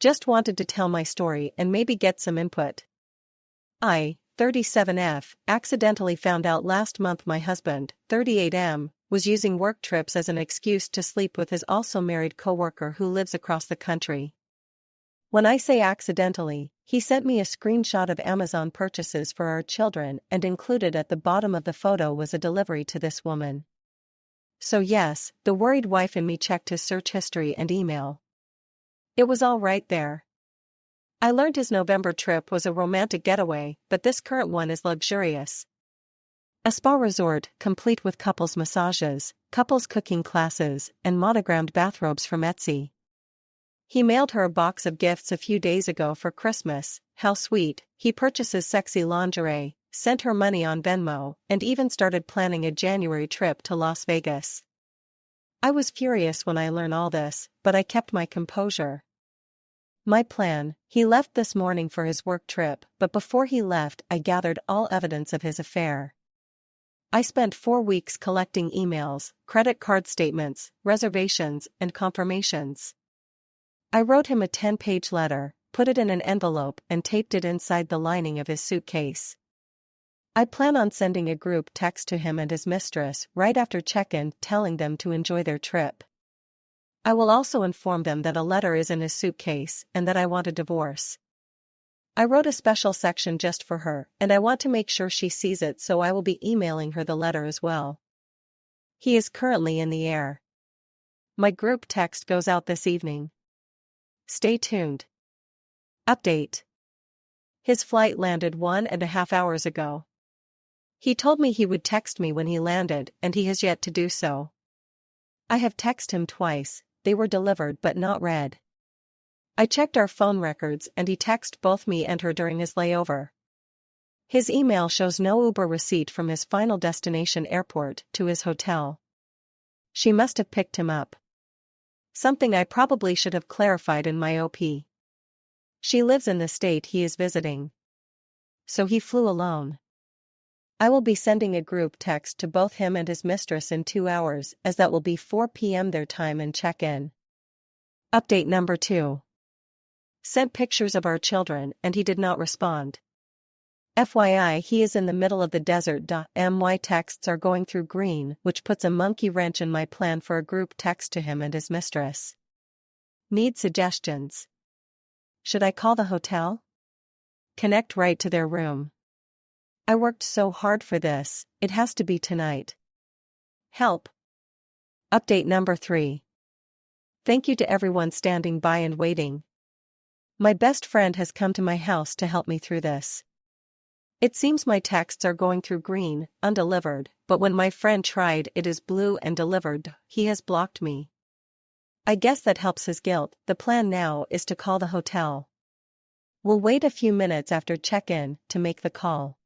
Just wanted to tell my story and maybe get some input. I, 37F, accidentally found out last month my husband, 38M, was using work trips as an excuse to sleep with his also married coworker who lives across the country. When I say accidentally, he sent me a screenshot of Amazon purchases for our children, and included at the bottom of the photo was a delivery to this woman. So yes, the worried wife in me checked his search history and email. It was all right there. I learned his November trip was a romantic getaway, but this current one is luxurious. A spa resort, complete with couples massages, couples cooking classes, and monogrammed bathrobes from Etsy. He mailed her a box of gifts a few days ago for Christmas. How sweet. He purchases sexy lingerie, sent her money on Venmo, and even started planning a January trip to Las Vegas. I was furious when I learned all this, but I kept my composure. My plan: he left this morning for his work trip, but before he left I gathered all evidence of his affair. I spent 4 weeks collecting emails, credit card statements, reservations, and confirmations. I wrote him a 10-page letter, put it in an envelope and taped it inside the lining of his suitcase. I plan on sending a group text to him and his mistress right after check-in telling them to enjoy their trip. I will also inform them that a letter is in his suitcase and that I want a divorce. I wrote a special section just for her, and I want to make sure she sees it, so I will be emailing her the letter as well. He is currently in the air. My group text goes out this evening. Stay tuned. Update. His flight landed 1.5 hours ago. He told me he would text me when he landed, and he has yet to do so. I have texted him twice, they were delivered but not read. I checked our phone records and he texted both me and her during his layover. His email shows no Uber receipt from his final destination airport to his hotel. She must have picked him up. Something I probably should have clarified in my OP. She lives in the state he is visiting. So he flew alone. I will be sending a group text to both him and his mistress in 2 hours, as that will be 4 p.m. their time and check-in. Update number 2. Sent pictures of our children and he did not respond. FYI, he is in the middle of the desert. My texts are going through green, which puts a monkey wrench in my plan for a group text to him and his mistress. Need suggestions? Should I call the hotel? Connect right to their room. I worked so hard for this, it has to be tonight. Help. Update number 3. Thank you to everyone standing by and waiting. My best friend has come to my house to help me through this. It seems my texts are going through green, undelivered, but when my friend tried it is blue and delivered. He has blocked me. I guess that helps his guilt. The plan now is to call the hotel. We'll wait a few minutes after check-in to make the call.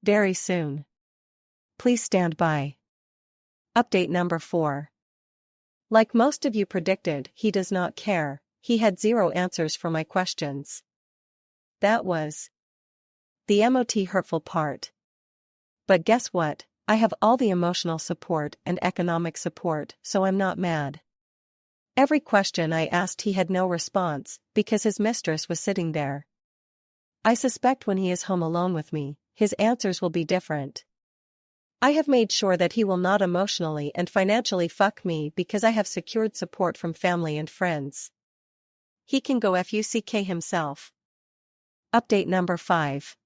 Very soon. Please stand by. Update number 4. Like most of you predicted, he does not care. He had 0 answers for my questions. That was the MOT hurtful part. But guess what? I have all the emotional support and economic support, so I'm not mad. Every question I asked he had no response, because his mistress was sitting there. I suspect when he is home alone with me, his answers will be different. I have made sure that he will not emotionally and financially fuck me because I have secured support from family and friends. He can go fuck himself. Update number 5.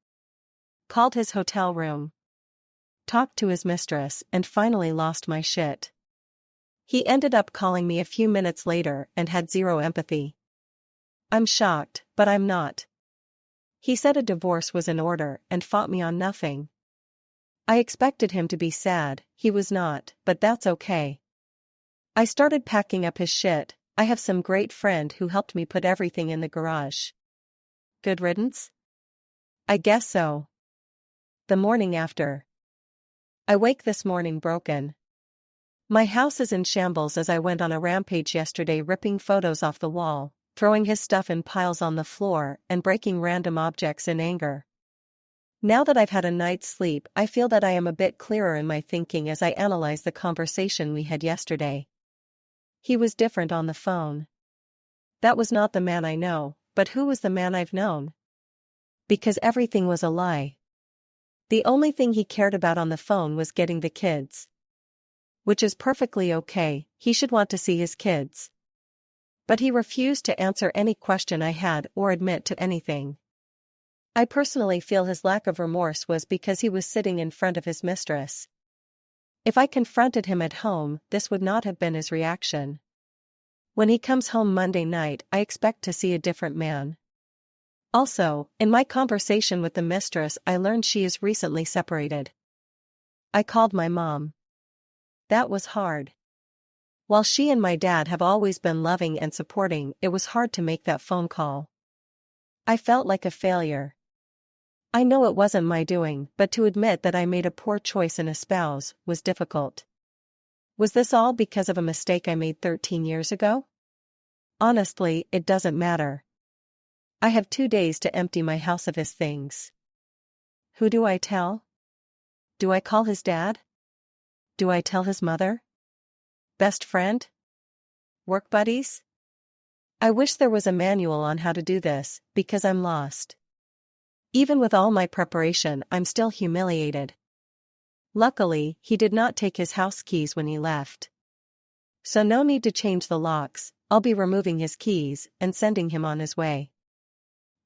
Called his hotel room. Talked to his mistress and finally lost my shit. He ended up calling me a few minutes later and had 0 empathy. I'm shocked, but I'm not. He said a divorce was in order and fought me on nothing. I expected him to be sad, he was not, but that's okay. I started packing up his shit. I have some great friend who helped me put everything in the garage. Good riddance? I guess so. The morning after. I wake this morning broken. My house is in shambles as I went on a rampage yesterday, ripping photos off the wall, throwing his stuff in piles on the floor, and breaking random objects in anger. Now that I've had a night's sleep, I feel that I am a bit clearer in my thinking as I analyze the conversation we had yesterday. He was different on the phone. That was not the man I know, but who was the man I've known? Because everything was a lie. The only thing he cared about on the phone was getting the kids. Which is perfectly okay, he should want to see his kids. But he refused to answer any question I had or admit to anything. I personally feel his lack of remorse was because he was sitting in front of his mistress. If I confronted him at home, this would not have been his reaction. When he comes home Monday night, I expect to see a different man. Also, in my conversation with the mistress, I learned she is recently separated. I called my mom. That was hard. While she and my dad have always been loving and supporting, it was hard to make that phone call. I felt like a failure. I know it wasn't my doing, but to admit that I made a poor choice in a spouse was difficult. Was this all because of a mistake I made 13 years ago? Honestly, it doesn't matter. I have 2 days to empty my house of his things. Who do I tell? Do I call his dad? Do I tell his mother? Best friend? Work buddies? I wish there was a manual on how to do this, because I'm lost. Even with all my preparation, I'm still humiliated. Luckily, he did not take his house keys when he left. So no need to change the locks, I'll be removing his keys and sending him on his way.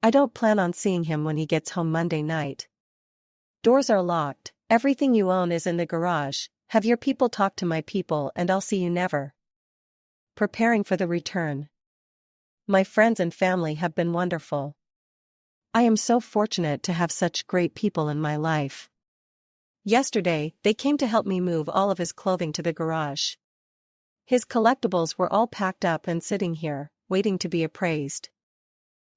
I don't plan on seeing him when he gets home Monday night. Doors are locked, everything you own is in the garage, have your people talk to my people and I'll see you never. Preparing for the return. My friends and family have been wonderful. I am so fortunate to have such great people in my life. Yesterday, they came to help me move all of his clothing to the garage. His collectibles were all packed up and sitting here, waiting to be appraised.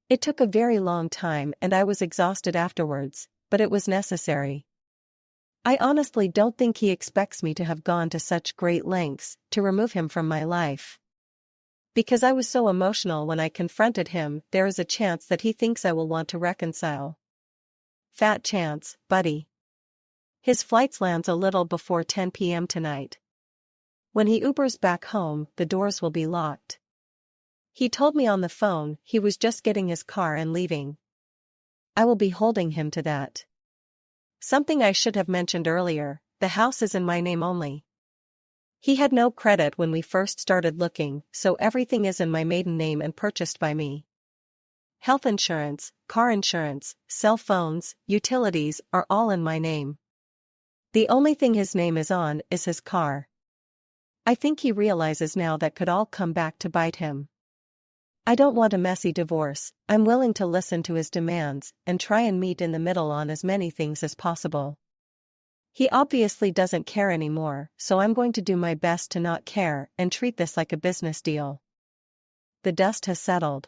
It took a very long time and I was exhausted afterwards, but it was necessary. I honestly don't think he expects me to have gone to such great lengths to remove him from my life. Because I was so emotional when I confronted him, there is a chance that he thinks I will want to reconcile. Fat chance, buddy. His flight lands a little before 10 p.m. tonight. When he Ubers back home, the doors will be locked. He told me on the phone he was just getting his car and leaving. I will be holding him to that. Something I should have mentioned earlier, the house is in my name only. He had no credit when we first started looking, so everything is in my maiden name and purchased by me. Health insurance, car insurance, cell phones, utilities are all in my name. The only thing his name is on is his car. I think he realizes now that could all come back to bite him. I don't want a messy divorce, I'm willing to listen to his demands and try and meet in the middle on as many things as possible. He obviously doesn't care anymore, so I'm going to do my best to not care and treat this like a business deal. The dust has settled.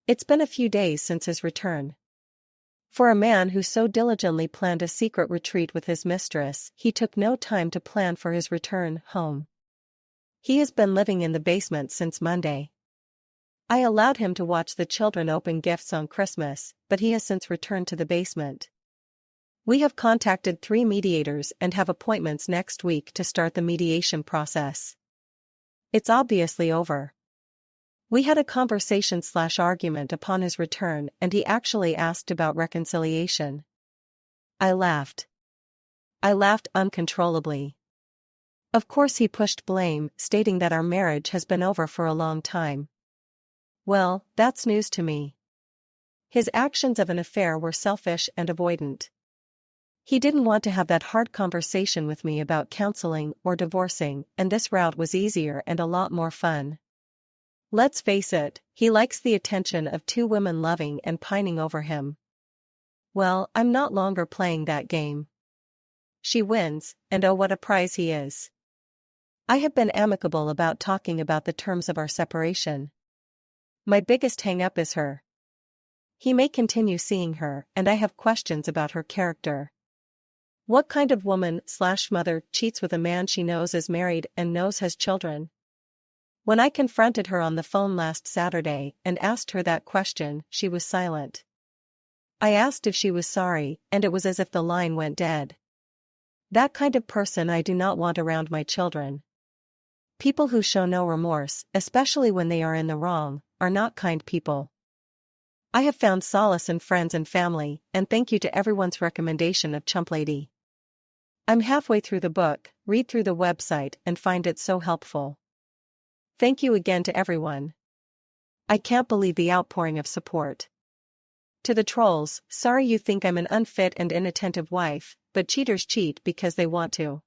It's been a few days since his return. For a man who so diligently planned a secret retreat with his mistress, he took no time to plan for his return home. He has been living in the basement since Monday. I allowed him to watch the children open gifts on Christmas, but he has since returned to the basement. We have contacted 3 mediators and have appointments next week to start the mediation process. It's obviously over. We had a conversation/argument upon his return and he actually asked about reconciliation. I laughed. I laughed uncontrollably. Of course he pushed blame, stating that our marriage has been over for a long time. Well, that's news to me. His actions of an affair were selfish and avoidant. He didn't want to have that hard conversation with me about counseling or divorcing, and this route was easier and a lot more fun. Let's face it, he likes the attention of 2 women loving and pining over him. Well, I'm not longer playing that game. She wins, and oh what a prize he is. I have been amicable about talking about the terms of our separation. My biggest hang-up is her. He may continue seeing her, and I have questions about her character. What kind of woman/mother cheats with a man she knows is married and knows has children? When I confronted her on the phone last Saturday and asked her that question, she was silent. I asked if she was sorry, and it was as if the line went dead. That kind of person I do not want around my children. People who show no remorse, especially when they are in the wrong, are not kind people. I have found solace in friends and family, and thank you to everyone's recommendation of Chump Lady. I'm halfway through the book, read through the website and find it so helpful. Thank you again to everyone. I can't believe the outpouring of support. To the trolls, sorry you think I'm an unfit and inattentive wife, but cheaters cheat because they want to.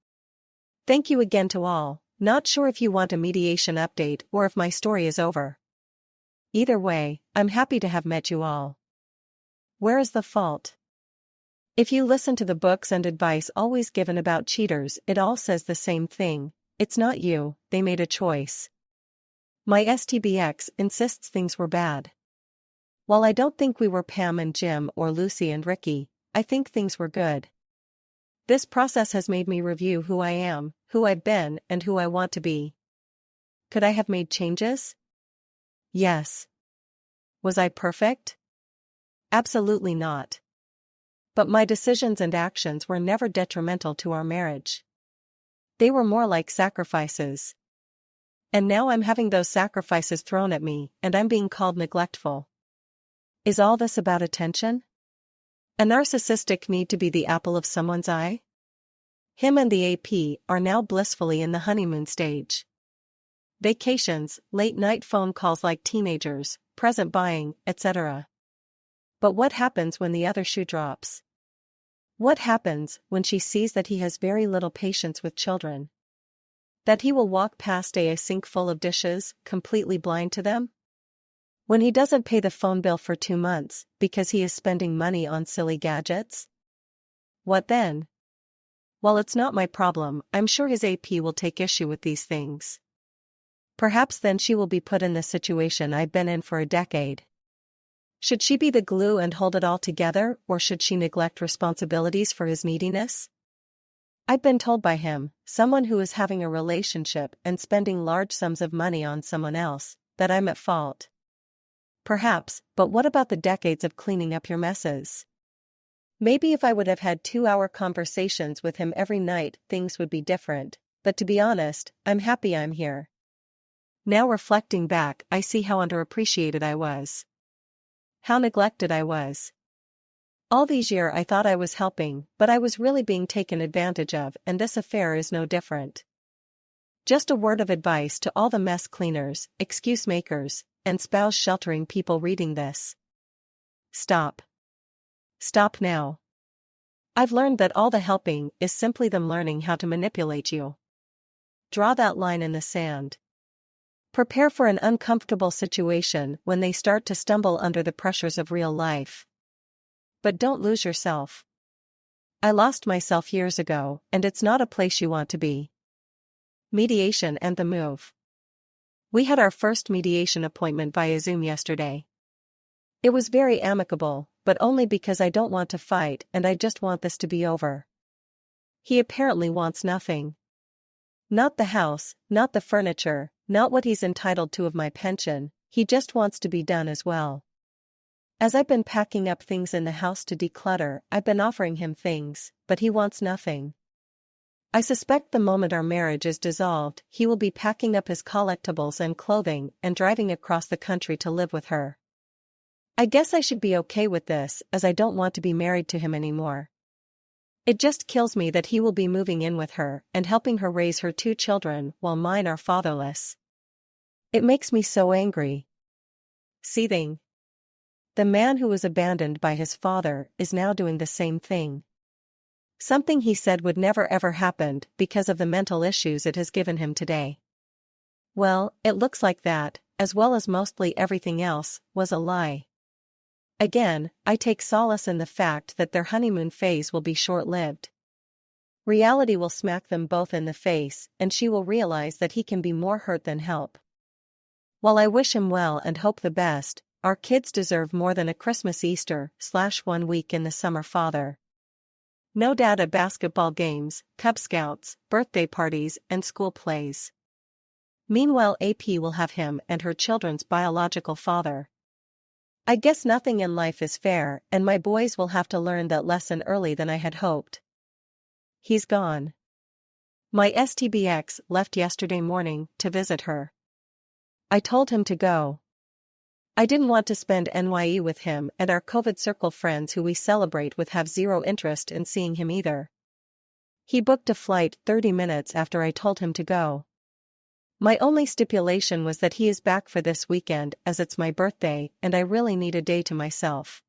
Thank you again to all, not sure if you want a mediation update or if my story is over. Either way, I'm happy to have met you all. Where is the fault? If you listen to the books and advice always given about cheaters, it all says the same thing: it's not you, they made a choice. My STBX insists things were bad. While I don't think we were Pam and Jim or Lucy and Ricky, I think things were good. This process has made me review who I am, who I've been, and who I want to be. Could I have made changes? Yes. Was I perfect? Absolutely not. But my decisions and actions were never detrimental to our marriage. They were more like sacrifices. And now I'm having those sacrifices thrown at me, and I'm being called neglectful. Is all this about attention? A narcissistic need to be the apple of someone's eye? Him and the AP are now blissfully in the honeymoon stage. Vacations, late-night phone calls like teenagers, present buying, etc. But what happens when the other shoe drops? What happens when she sees that he has very little patience with children? That he will walk past a sink full of dishes, completely blind to them? When he doesn't pay the phone bill for 2 months, because he is spending money on silly gadgets? What then? While it's not my problem, I'm sure his AP will take issue with these things. Perhaps then she will be put in the situation I've been in for a decade. Should she be the glue and hold it all together, or should she neglect responsibilities for his neediness? I've been told by him, someone who is having a relationship and spending large sums of money on someone else, that I'm at fault. Perhaps, but what about the decades of cleaning up your messes? Maybe if I would have had 2-hour conversations with him every night, things would be different, but to be honest, I'm happy I'm here. Now reflecting back, I see how underappreciated I was. How neglected I was. All these years I thought I was helping, but I was really being taken advantage of, and this affair is no different. Just a word of advice to all the mess cleaners, excuse makers, and spouse sheltering people reading this. Stop. Stop now. I've learned that all the helping is simply them learning how to manipulate you. Draw that line in the sand. Prepare for an uncomfortable situation when they start to stumble under the pressures of real life. But don't lose yourself. I lost myself years ago, and it's not a place you want to be. Mediation and the move. We had our first mediation appointment via Zoom yesterday. It was very amicable, but only because I don't want to fight and I just want this to be over. He apparently wants nothing. Not the house, not the furniture, not what he's entitled to of my pension, he just wants to be done as well. As I've been packing up things in the house to declutter, I've been offering him things, but he wants nothing. I suspect the moment our marriage is dissolved, he will be packing up his collectibles and clothing and driving across the country to live with her. I guess I should be okay with this, as I don't want to be married to him anymore. It just kills me that he will be moving in with her and helping her raise her 2 children while mine are fatherless. It makes me so angry. Seething. The man who was abandoned by his father is now doing the same thing. Something he said would never ever happened because of the mental issues it has given him today. Well, it looks like that, as well as mostly everything else, was a lie. Again, I take solace in the fact that their honeymoon phase will be short-lived. Reality will smack them both in the face, and she will realize that he can be more hurt than help. While I wish him well and hope the best, our kids deserve more than a Christmas Easter/1 week in the summer father. No dad at basketball games, Cub Scouts, birthday parties, and school plays. Meanwhile, AP will have him and her children's biological father. I guess nothing in life is fair, and my boys will have to learn that lesson early than I had hoped. He's gone. My STBX left yesterday morning to visit her. I told him to go. I didn't want to spend NYE with him, and our COVID circle friends who we celebrate with have zero interest in seeing him either. He booked a flight 30 minutes after I told him to go. My only stipulation was that he is back for this weekend as it's my birthday and I really need a day to myself.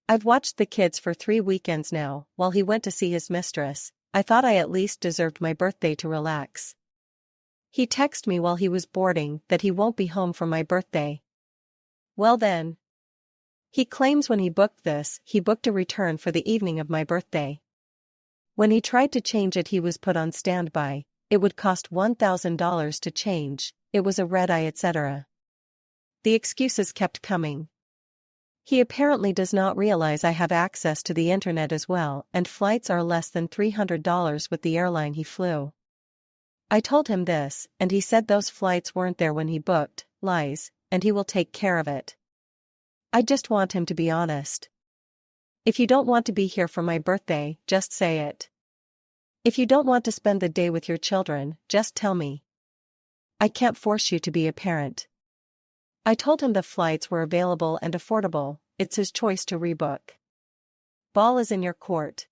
I've watched the kids for 3 weekends now. While he went to see his mistress, I thought I at least deserved my birthday to relax. He texted me while he was boarding that he won't be home for my birthday. Well then. He claims when he booked this, he booked a return for the evening of my birthday. When he tried to change it, he was put on standby. It would cost $1,000 to change, it was a red eye, etc. The excuses kept coming. He apparently does not realize I have access to the internet as well, and flights are less than $300 with the airline he flew. I told him this, and he said those flights weren't there when he booked, lies, and he will take care of it. I just want him to be honest. If you don't want to be here for my birthday, just say it. If you don't want to spend the day with your children, just tell me. I can't force you to be a parent. I told him the flights were available and affordable, it's his choice to rebook. Ball is in your court.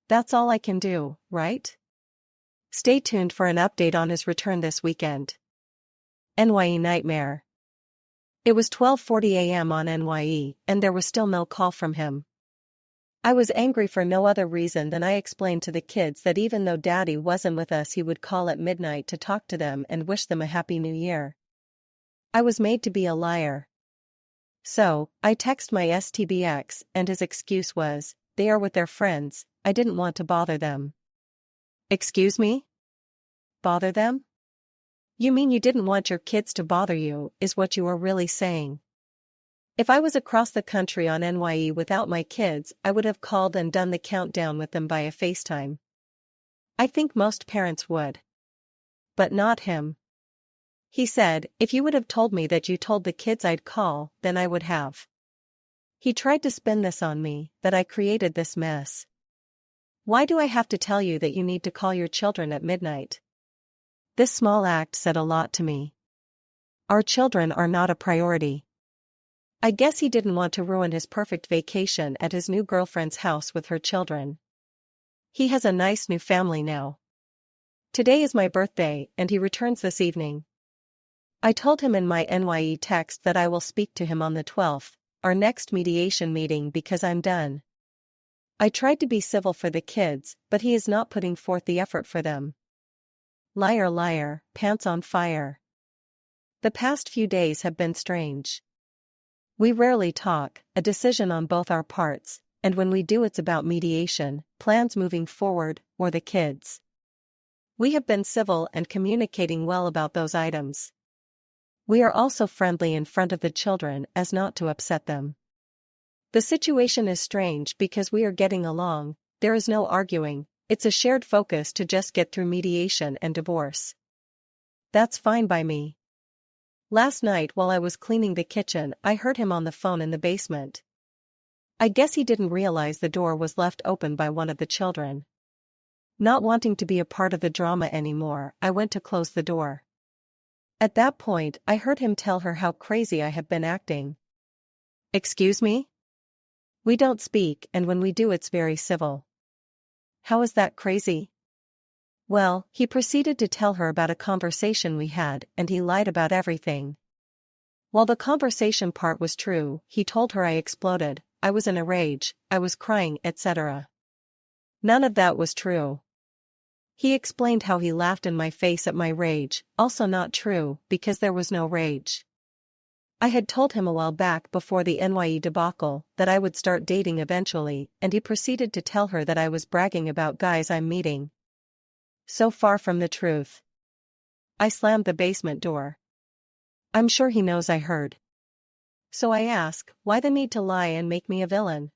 That's all I can do, right? Stay tuned for an update on his return this weekend. NYE nightmare. It was 12:40 a.m. on NYE, and there was still no call from him. I was angry for no other reason than I explained to the kids that even though Daddy wasn't with us, he would call at midnight to talk to them and wish them a happy new year. I was made to be a liar. So, I texted my STBX, and his excuse was, they are with their friends, I didn't want to bother them. Excuse me? Bother them? You mean you didn't want your kids to bother you, is what you are really saying. If I was across the country on NYE without my kids, I would have called and done the countdown with them via FaceTime. I think most parents would. But not him. He said, if you would have told me that you told the kids I'd call, then I would have. He tried to spin this on me, that I created this mess. Why do I have to tell you that you need to call your children at midnight? This small act said a lot to me. Our children are not a priority. I guess he didn't want to ruin his perfect vacation at his new girlfriend's house with her children. He has a nice new family now. Today is my birthday, and he returns this evening. I told him in my NYE text that I will speak to him on the 12th, our next mediation meeting, because I'm done. I tried to be civil for the kids, but he is not putting forth the effort for them. Liar, liar, pants on fire. The past few days have been strange. We rarely talk, a decision on both our parts, and when we do it's about mediation, plans moving forward, or the kids. We have been civil and communicating well about those items. We are also friendly in front of the children as not to upset them. The situation is strange because we are getting along, there is no arguing, it's a shared focus to just get through mediation and divorce. That's fine by me. Last night while I was cleaning the kitchen, I heard him on the phone in the basement. I guess he didn't realize the door was left open by one of the children. Not wanting to be a part of the drama anymore, I went to close the door. At that point, I heard him tell her how crazy I have been acting. Excuse me? We don't speak, and when we do it's very civil. How is that crazy? Well, he proceeded to tell her about a conversation we had, and he lied about everything. While the conversation part was true, he told her I exploded, I was in a rage, I was crying, etc. None of that was true. He explained how he laughed in my face at my rage, also not true, because there was no rage. I had told him a while back before the NYE debacle that I would start dating eventually, and he proceeded to tell her that I was bragging about guys I'm meeting. So far from the truth. I slammed the basement door. I'm sure he knows I heard. So I ask, why the need to lie and make me a villain?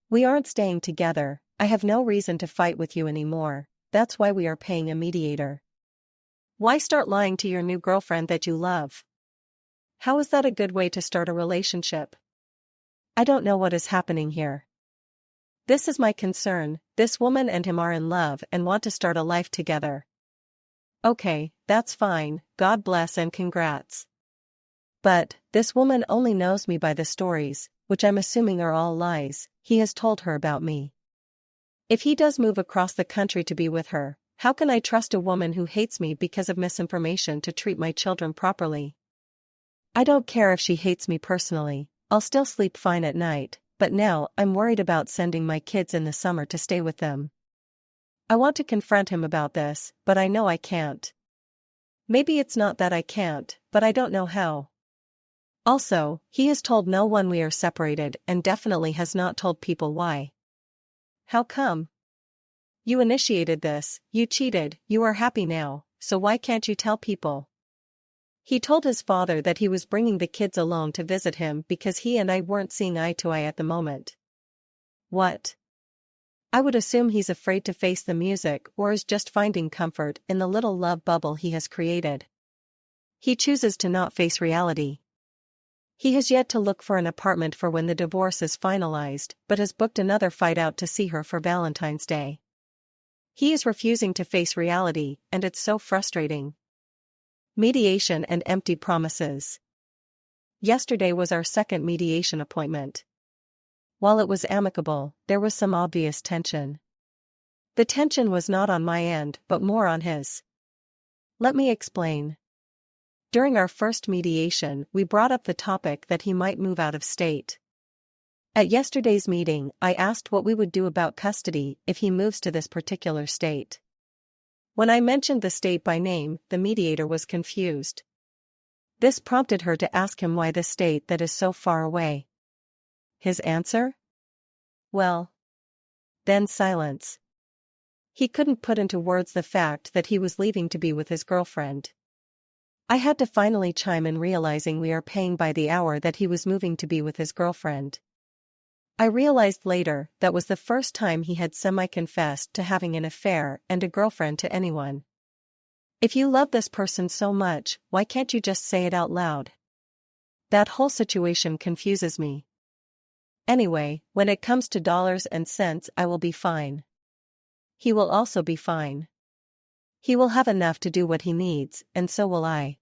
We aren't staying together, I have no reason to fight with you anymore, that's why we are paying a mediator. Why start lying to your new girlfriend that you love? How is that a good way to start a relationship? I don't know what is happening here. This is my concern, this woman and him are in love and want to start a life together. Okay, that's fine, God bless and congrats. But, this woman only knows me by the stories, which I'm assuming are all lies, he has told her about me. If he does move across the country to be with her, how can I trust a woman who hates me because of misinformation to treat my children properly? I don't care if she hates me personally, I'll still sleep fine at night, but now I'm worried about sending my kids in the summer to stay with them. I want to confront him about this, but I know I can't. Maybe it's not that I can't, but I don't know how. Also, he has told no one we are separated and definitely has not told people why. How come? You initiated this, you cheated, you are happy now, so why can't you tell people? He told his father that he was bringing the kids alone to visit him because he and I weren't seeing eye to eye at the moment. What? I would assume he's afraid to face the music or is just finding comfort in the little love bubble he has created. He chooses to not face reality. He has yet to look for an apartment for when the divorce is finalized, but has booked another flight out to see her for Valentine's Day. He is refusing to face reality, and it's so frustrating. Mediation and empty promises. Yesterday was our second mediation appointment. While it was amicable, there was some obvious tension. The tension was not on my end, but more on his. Let me explain. During our first mediation, we brought up the topic that he might move out of state. At yesterday's meeting, I asked what we would do about custody if he moves to this particular state. When I mentioned the state by name, the mediator was confused. This prompted her to ask him why the state that is so far away. His answer? Well. Then silence. He couldn't put into words the fact that he was leaving to be with his girlfriend. I had to finally chime in, realizing we are paying by the hour that he was moving to be with his girlfriend. I realized later that was the first time he had semi-confessed to having an affair and a girlfriend to anyone. If you love this person so much, why can't you just say it out loud? That whole situation confuses me. Anyway, when it comes to dollars and cents, I will be fine. He will also be fine. He will have enough to do what he needs, and so will I.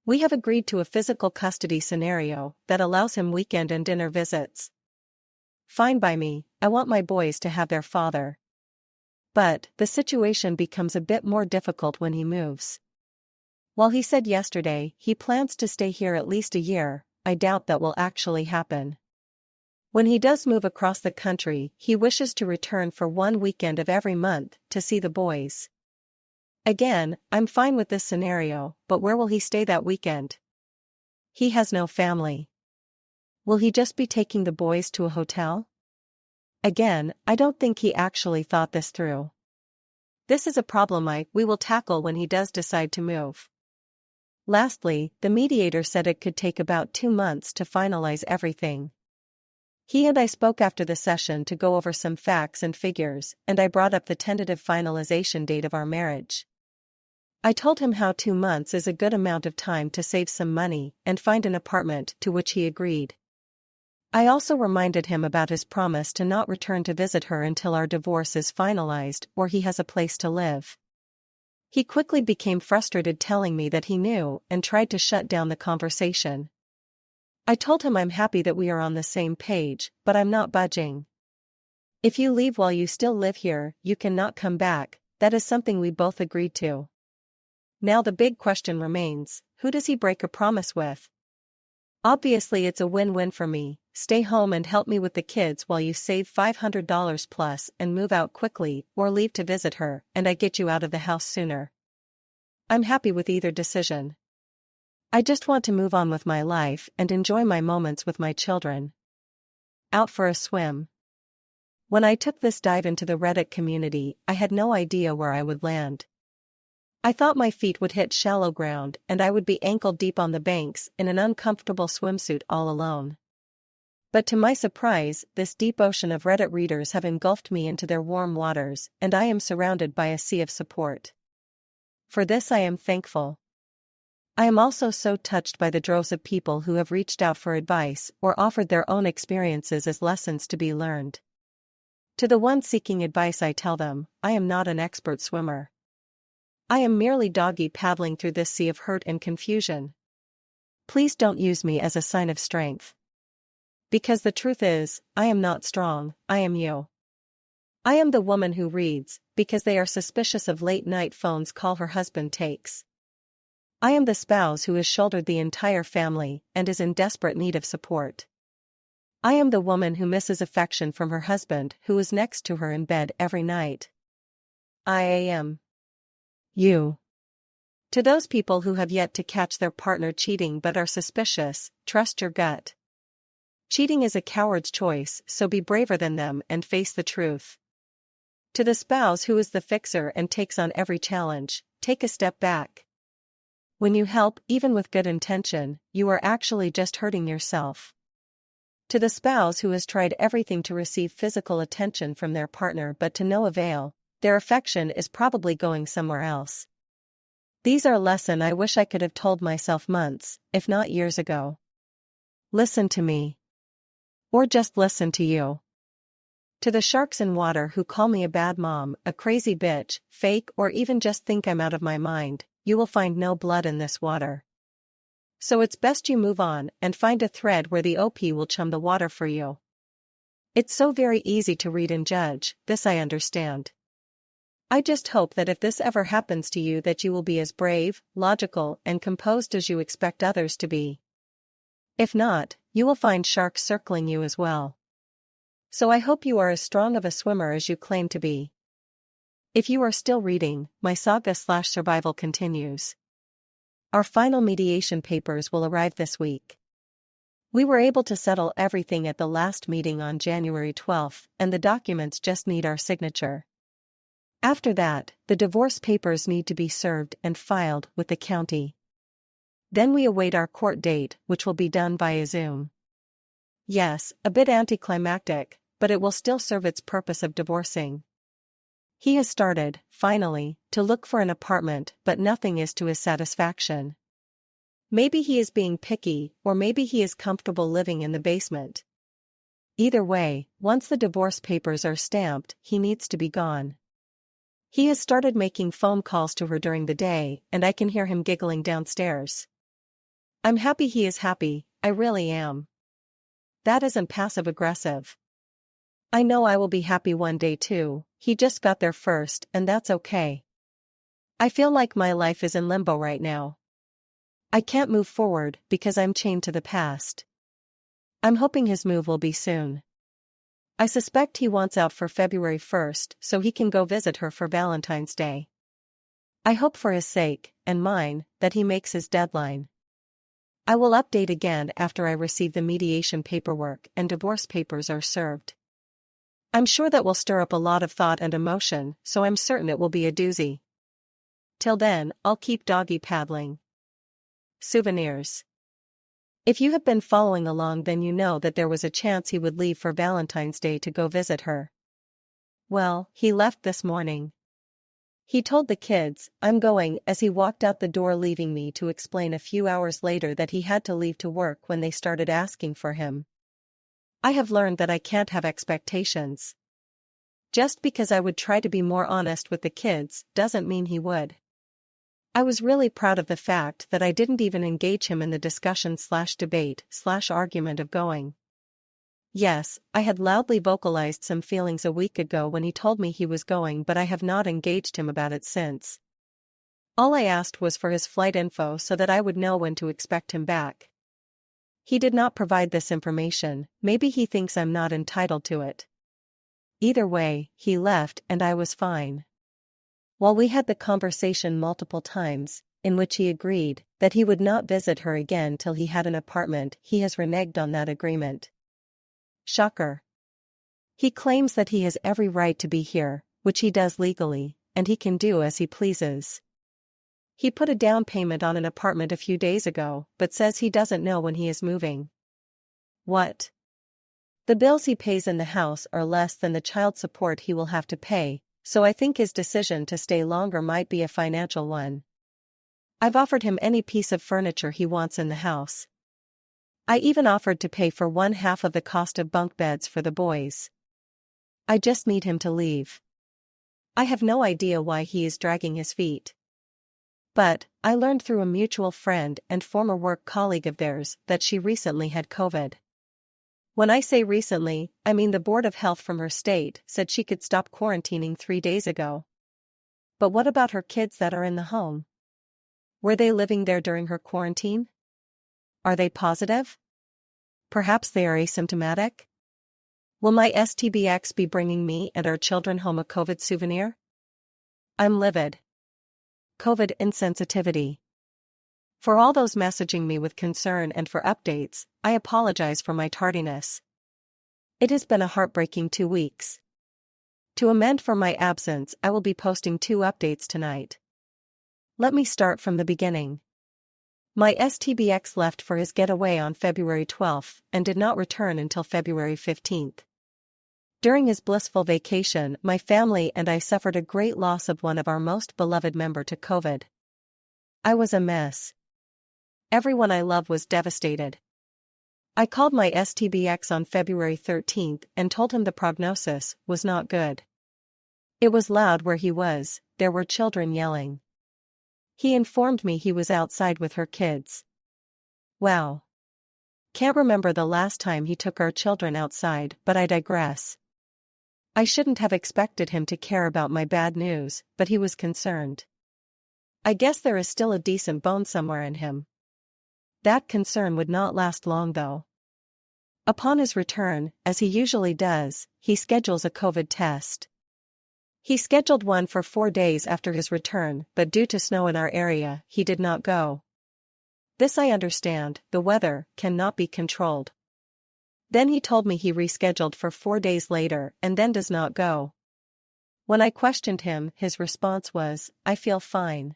We have agreed to a physical custody scenario that allows him weekend and dinner visits. Fine by me, I want my boys to have their father. But, the situation becomes a bit more difficult when he moves. While he said yesterday he plans to stay here at least a year, I doubt that will actually happen. When he does move across the country, he wishes to return for one weekend of every month to see the boys. Again, I'm fine with this scenario, but where will he stay that weekend? He has no family. Will he just be taking the boys to a hotel? Again, I don't think he actually thought this through. This is a problem we will tackle when he does decide to move. Lastly, the mediator said it could take about 2 months to finalize everything. He and I spoke after the session to go over some facts and figures, and I brought up the tentative finalization date of our marriage. I told him how 2 months is a good amount of time to save some money and find an apartment, to which he agreed. I also reminded him about his promise to not return to visit her until our divorce is finalized or he has a place to live. He quickly became frustrated, telling me that he knew and tried to shut down the conversation. I told him I'm happy that we are on the same page, but I'm not budging. If you leave while you still live here, you cannot come back, that is something we both agreed to. Now the big question remains, who does he break a promise with? Obviously it's a win-win for me. Stay home and help me with the kids while you save $500 plus and move out quickly, or leave to visit her and I get you out of the house sooner. I'm happy with either decision. I just want to move on with my life and enjoy my moments with my children. Out for a swim. When I took this dive into the Reddit community, I had no idea where I would land. I thought my feet would hit shallow ground and I would be ankle deep on the banks in an uncomfortable swimsuit all alone. But to my surprise, this deep ocean of Reddit readers have engulfed me into their warm waters, and I am surrounded by a sea of support. For this I am thankful. I am also so touched by the droves of people who have reached out for advice or offered their own experiences as lessons to be learned. To the ones seeking advice I tell them, I am not an expert swimmer. I am merely doggy paddling through this sea of hurt and confusion. Please don't use me as a sign of strength. Because the truth is, I am not strong, I am you. I am the woman who reads, because they are suspicious of late-night phones call her husband takes. I am the spouse who has shouldered the entire family and is in desperate need of support. I am the woman who misses affection from her husband who is next to her in bed every night. I am you. To those people who have yet to catch their partner cheating but are suspicious, trust your gut. Cheating is a coward's choice, so be braver than them and face the truth. To the spouse who is the fixer and takes on every challenge, take a step back. When you help, even with good intention, you are actually just hurting yourself. To the spouse who has tried everything to receive physical attention from their partner but to no avail, their affection is probably going somewhere else. These are lessons I wish I could have told myself months, if not years ago. Listen to me. Or just listen to you. To the sharks in water who call me a bad mom, a crazy bitch, fake, or even just think I'm out of my mind, you will find no blood in this water. So it's best you move on and find a thread where the OP will chum the water for you. It's so very easy to read and judge, this I understand. I just hope that if this ever happens to you that you will be as brave, logical, and composed as you expect others to be. If not, you will find sharks circling you as well. So I hope you are as strong of a swimmer as you claim to be. If you are still reading, my saga/survival continues. Our final mediation papers will arrive this week. We were able to settle everything at the last meeting on January 12th, and the documents just need our signature. After that, the divorce papers need to be served and filed with the county. Then we await our court date, which will be done via Zoom. Yes, a bit anticlimactic, but it will still serve its purpose of divorcing. He has started, finally, to look for an apartment, but nothing is to his satisfaction. Maybe he is being picky, or maybe he is comfortable living in the basement. Either way, once the divorce papers are stamped, he needs to be gone. He has started making phone calls to her during the day, and I can hear him giggling downstairs. I'm happy he is happy, I really am. That isn't passive-aggressive. I know I will be happy one day too, he just got there first and that's okay. I feel like my life is in limbo right now. I can't move forward because I'm chained to the past. I'm hoping his move will be soon. I suspect he wants out for February 1st so he can go visit her for Valentine's Day. I hope for his sake, and mine, that he makes his deadline. I will update again after I receive the mediation paperwork and divorce papers are served. I'm sure that will stir up a lot of thought and emotion, so I'm certain it will be a doozy. Till then, I'll keep doggy paddling. Souvenirs. If you have been following along, then you know that there was a chance he would leave for Valentine's Day to go visit her. Well, he left this morning. He told the kids, "I'm going," as he walked out the door, leaving me to explain a few hours later that he had to leave to work when they started asking for him. I have learned that I can't have expectations. Just because I would try to be more honest with the kids doesn't mean he would. I was really proud of the fact that I didn't even engage him in the discussion/debate/argument of going. Yes, I had loudly vocalized some feelings a week ago when he told me he was going, but I have not engaged him about it since. All I asked was for his flight info so that I would know when to expect him back. He did not provide this information, maybe he thinks I'm not entitled to it. Either way, he left and I was fine. While we had the conversation multiple times, in which he agreed that he would not visit her again till he had an apartment, he has reneged on that agreement. Shocker. He claims that he has every right to be here, which he does legally, and he can do as he pleases. He put a down payment on an apartment a few days ago, but says he doesn't know when he is moving. What? The bills he pays in the house are less than the child support he will have to pay, so I think his decision to stay longer might be a financial one. I've offered him any piece of furniture he wants in the house. I even offered to pay for 1/2 of the cost of bunk beds for the boys. I just need him to leave. I have no idea why he is dragging his feet. But, I learned through a mutual friend and former work colleague of theirs that she recently had COVID. When I say recently, I mean the Board of Health from her state said she could stop quarantining 3 days ago. But what about her kids that are in the home? Were they living there during her quarantine? Are they positive? Perhaps they are asymptomatic? Will my STBX be bringing me and our children home a COVID souvenir? I'm livid. COVID insensitivity. For all those messaging me with concern and for updates, I apologize for my tardiness. It has been a heartbreaking 2 weeks. To amend for my absence, I will be posting 2 updates tonight. Let me start from the beginning. My STBX left for his getaway on February 12th and did not return until February 15th. During his blissful vacation, my family and I suffered a great loss of one of our most beloved member to COVID. I was a mess. Everyone I love was devastated. I called my STBX on February 13th and told him the prognosis was not good. It was loud where he was, there were children yelling. He informed me he was outside with her kids. Wow. Can't remember the last time he took our children outside, but I digress. I shouldn't have expected him to care about my bad news, but he was concerned. I guess there is still a decent bone somewhere in him. That concern would not last long though. Upon his return, as he usually does, he schedules a COVID test. He scheduled one for 4 days after his return, but due to snow in our area, he did not go. This I understand, the weather cannot be controlled. Then he told me he rescheduled for 4 days later and then does not go. When I questioned him, his response was, "I feel fine."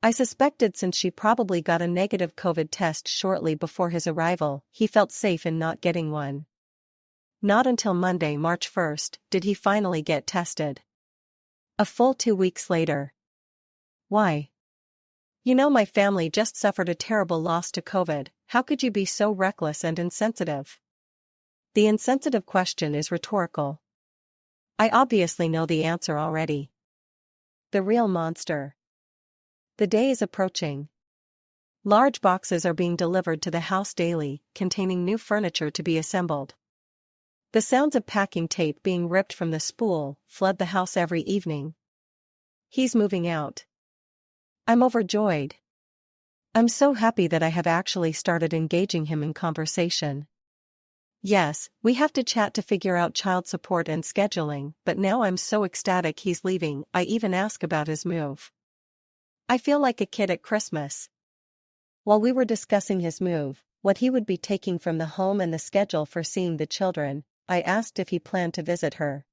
I suspected since she probably got a negative COVID test shortly before his arrival, he felt safe in not getting one. Not until Monday, March 1st, did he finally get tested. A full 2 weeks later. Why? You know, my family just suffered a terrible loss to COVID. How could you be so reckless and insensitive? The insensitive question is rhetorical. I obviously know the answer already. The real monster. The day is approaching. Large boxes are being delivered to the house daily, containing new furniture to be assembled. The sounds of packing tape being ripped from the spool flood the house every evening. He's moving out. I'm overjoyed. I'm so happy that I have actually started engaging him in conversation. Yes, we have to chat to figure out child support and scheduling, but now I'm so ecstatic he's leaving, I even ask about his move. I feel like a kid at Christmas. While we were discussing his move, what he would be taking from the home and the schedule for seeing the children, I asked if he planned to visit her.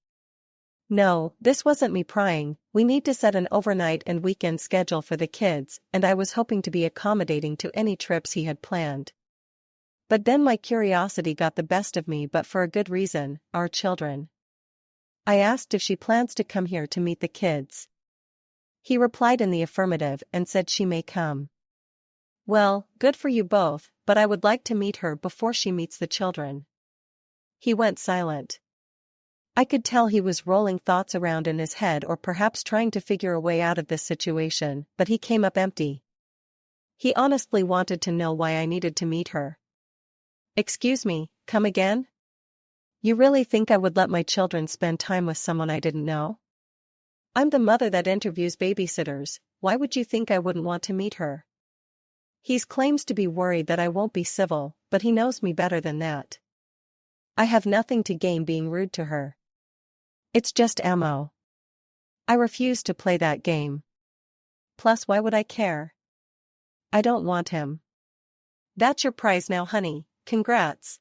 No, this wasn't me prying. We need to set an overnight and weekend schedule for the kids, and I was hoping to be accommodating to any trips he had planned. But then my curiosity got the best of me, but for a good reason, our children. I asked if she plans to come here to meet the kids. He replied in the affirmative and said she may come. Well, good for you both, but I would like to meet her before she meets the children. He went silent. I could tell he was rolling thoughts around in his head or perhaps trying to figure a way out of this situation, but he came up empty. He honestly wanted to know why I needed to meet her. Excuse me, come again? You really think I would let my children spend time with someone I didn't know? I'm the mother that interviews babysitters, why would you think I wouldn't want to meet her? He claims to be worried that I won't be civil, but he knows me better than that. I have nothing to gain being rude to her. It's just ammo. I refuse to play that game. Plus, why would I care? I don't want him. That's your prize now, honey, congrats.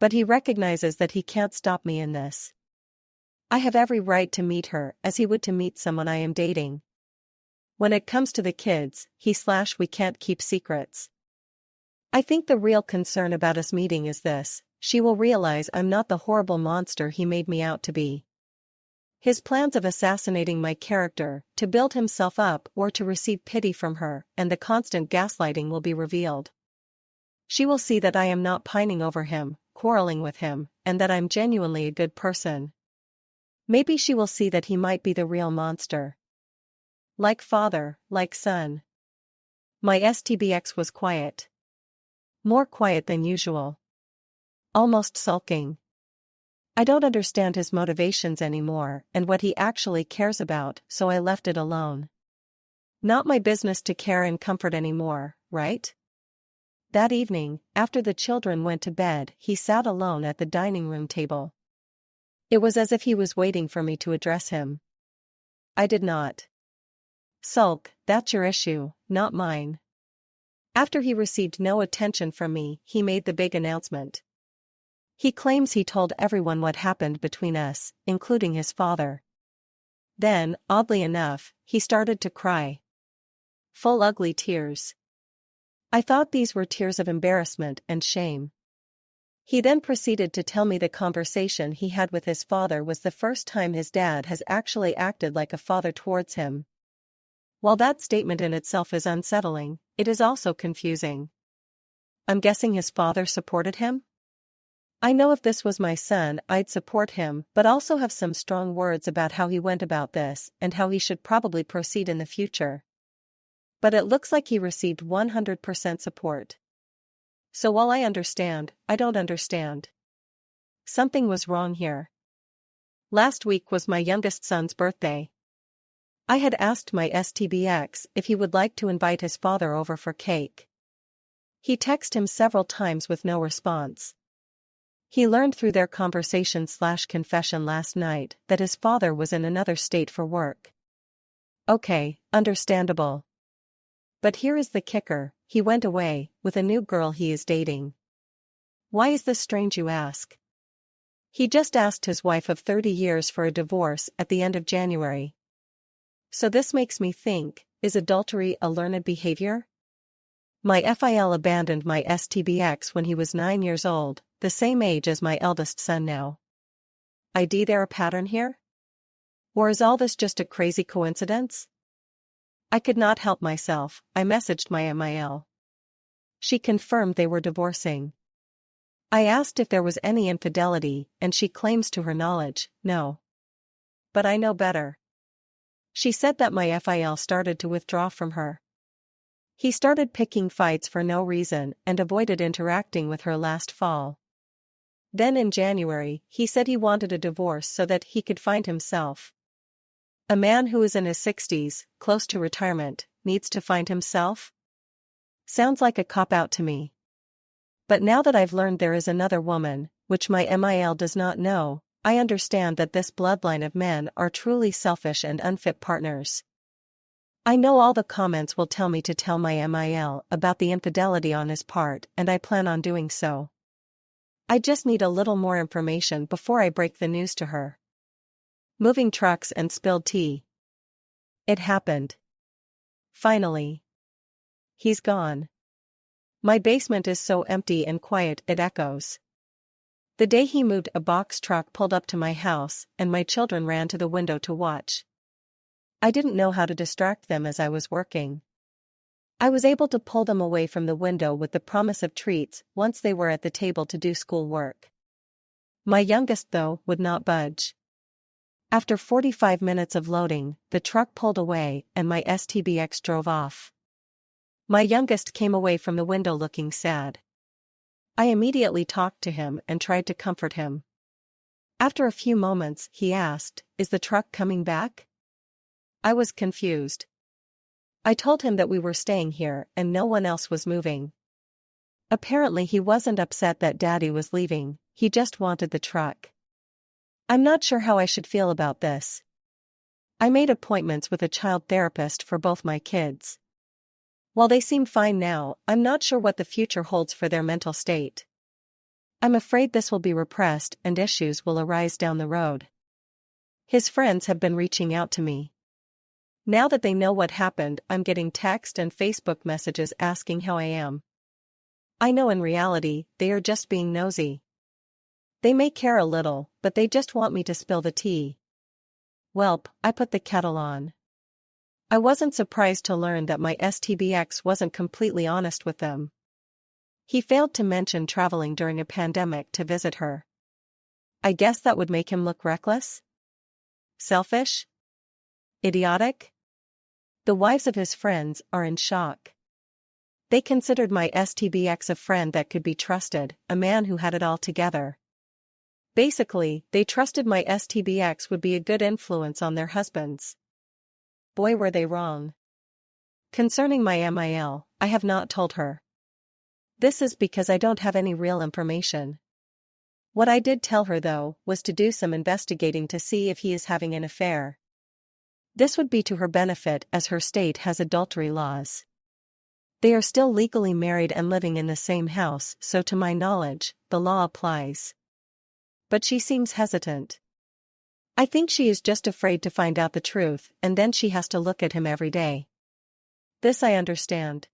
But he recognizes that he can't stop me in this. I have every right to meet her as he would to meet someone I am dating. When it comes to the kids, we can't keep secrets. I think the real concern about us meeting is this: she will realize I'm not the horrible monster he made me out to be. His plans of assassinating my character, to build himself up or to receive pity from her, and the constant gaslighting will be revealed. She will see that I am not pining over him, quarreling with him, and that I'm genuinely a good person. Maybe she will see that he might be the real monster. Like father, like son. My STBX was quiet. More quiet than usual. Almost sulking. I don't understand his motivations anymore and what he actually cares about, so I left it alone. Not my business to care and comfort anymore, right? That evening, after the children went to bed, he sat alone at the dining room table. It was as if he was waiting for me to address him. I did not. Sulk, that's your issue, not mine. After he received no attention from me, he made the big announcement. He claims he told everyone what happened between us, including his father. Then, oddly enough, he started to cry. Full ugly tears. I thought these were tears of embarrassment and shame. He then proceeded to tell me the conversation he had with his father was the first time his dad has actually acted like a father towards him. While that statement in itself is unsettling, it is also confusing. I'm guessing his father supported him? I know if this was my son, I'd support him, but also have some strong words about how he went about this and how he should probably proceed in the future. But it looks like he received 100% support. So while I understand, I don't understand. Something was wrong here. Last week was my youngest son's birthday. I had asked my STBX if he would like to invite his father over for cake. He texted him several times with no response. He learned through their conversation/confession last night that his father was in another state for work. Okay, understandable. But here is the kicker, he went away, with a new girl he is dating. Why is this strange, you ask? He just asked his wife of 30 years for a divorce at the end of January. So this makes me think, is adultery a learned behavior? My FIL abandoned my STBX when he was 9 years old, the same age as my eldest son now. Is there a pattern here? Or is all this just a crazy coincidence? I could not help myself, I messaged my MIL. She confirmed they were divorcing. I asked if there was any infidelity, and she claims to her knowledge, no. But I know better. She said that my FIL started to withdraw from her. He started picking fights for no reason and avoided interacting with her last fall. Then in January, he said he wanted a divorce so that he could find himself. A man who is in his 60s, close to retirement, needs to find himself? Sounds like a cop-out to me. But now that I've learned there is another woman, which my MIL does not know, I understand that this bloodline of men are truly selfish and unfit partners. I know all the comments will tell me to tell my MIL about the infidelity on his part, and I plan on doing so. I just need a little more information before I break the news to her. Moving trucks and spilled tea. It happened. Finally. He's gone. My basement is so empty and quiet it echoes. The day he moved, a box truck pulled up to my house, and my children ran to the window to watch. I didn't know how to distract them as I was working. I was able to pull them away from the window with the promise of treats once they were at the table to do schoolwork. My youngest, though, would not budge. After 45 minutes of loading, the truck pulled away and my STBX drove off. My youngest came away from the window looking sad. I immediately talked to him and tried to comfort him. After a few moments, he asked, "Is the truck coming back?" I was confused. I told him that we were staying here and no one else was moving. Apparently he wasn't upset that Daddy was leaving, he just wanted the truck. I'm not sure how I should feel about this. I made appointments with a child therapist for both my kids. While they seem fine now, I'm not sure what the future holds for their mental state. I'm afraid this will be repressed and issues will arise down the road. His friends have been reaching out to me. Now that they know what happened, I'm getting text and Facebook messages asking how I am. I know in reality, they are just being nosy. They may care a little, but they just want me to spill the tea. Welp, I put the kettle on. I wasn't surprised to learn that my STBX wasn't completely honest with them. He failed to mention traveling during a pandemic to visit her. I guess that would make him look reckless? Selfish? Idiotic? The wives of his friends are in shock. They considered my STBX a friend that could be trusted, a man who had it all together. Basically, they trusted my STBX would be a good influence on their husbands. Boy, were they wrong. Concerning my MIL, I have not told her. This is because I don't have any real information. What I did tell her though, was to do some investigating to see if he is having an affair. This would be to her benefit as her state has adultery laws. They are still legally married and living in the same house, so to my knowledge, the law applies. But she seems hesitant. I think she is just afraid to find out the truth, and then she has to look at him every day. This I understand.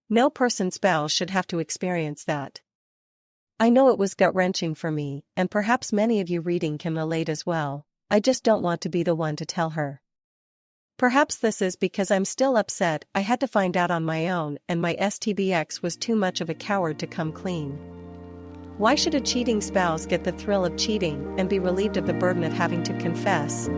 No person's spouse should have to experience that. I know it was gut-wrenching for me, and perhaps many of you reading can relate as well. I just don't want to be the one to tell her. Perhaps this is because I'm still upset I had to find out on my own and my STBX was too much of a coward to come clean. Why should a cheating spouse get the thrill of cheating and be relieved of the burden of having to confess?